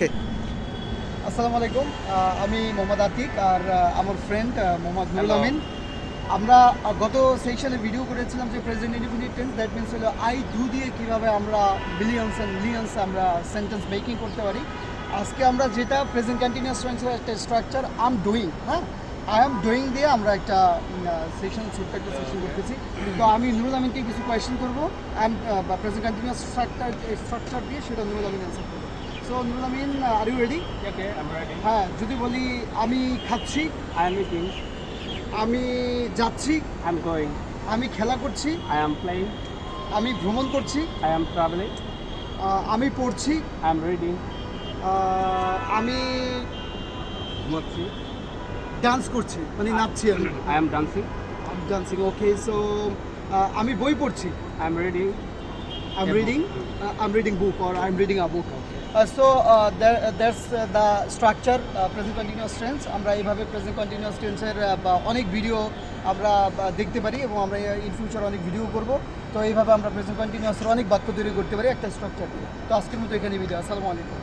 আসসালামু আলাইকুম। আমি মোহাম্মদ আতিক আর আমার ফ্রেন্ড মোহাম্মদ নুরুল আমিন। আমরা গত সেকশনে ভিডিও করেছিলাম যে present indefinite tense, that means হলো আই ডু দিয়ে কীভাবে আমরা বিলিয়ন্স অ্যান্ড মিলিয়ন্স আমরা সেন্টেন্স মেকিং করতে পারি। আজকে আমরা যেটা প্রেজেন্ট কন্টিনিউয়াস টেন্সের একটা structure I am doing, I am doing দিয়ে আমরা একটা ছোট্ট একটা সেশন করতেছি। তো আমি নুরুল আমিনকে কিছু কোয়েশ্চেন করবো প্রেজেন্ট কন্টিনিউয়াস স্ট্রাকচার দিয়ে, সেটা নুরুল আমিন অ্যান্সার করবো। So Nurul Amin, are you ready? Okay, I'm ready. হ্যাঁ, যদি বলি আমি খাচ্ছি, I am eating. আমি যাচ্ছি, I'm going. আমি খেলা করছি, I am playing. আমি ভ্রমণ করছি, I am traveling. আমি পড়ছি, I am reading. আমি ঘুমাচ্ছি। ডান্স করছি, মানে নাচছি আমি, I am dancing. Dancing. Okay, so আমি বই পড়ছি, I am reading. I'm A reading, book. I'm reading book or I'm reading a book. So that's the structure present continuous tense. আমরা এইভাবে প্রেজেন্ট কন্টিনিউয়াস টেন্সের অনেক ভিডিও আমরা দেখতে পারি এবং আমরা ইন ফিউচার অনেক ভিডিও করব। তো এইভাবে আমরা প্রেজেন্ট কন্টিনিউয়াসের অনেক বাক্য তৈরি করতে পারি একটা স্ট্রাকচার দিয়ে। তো আজকের মতো এখানে ভিডিও। আসসালামু আলাইকুম।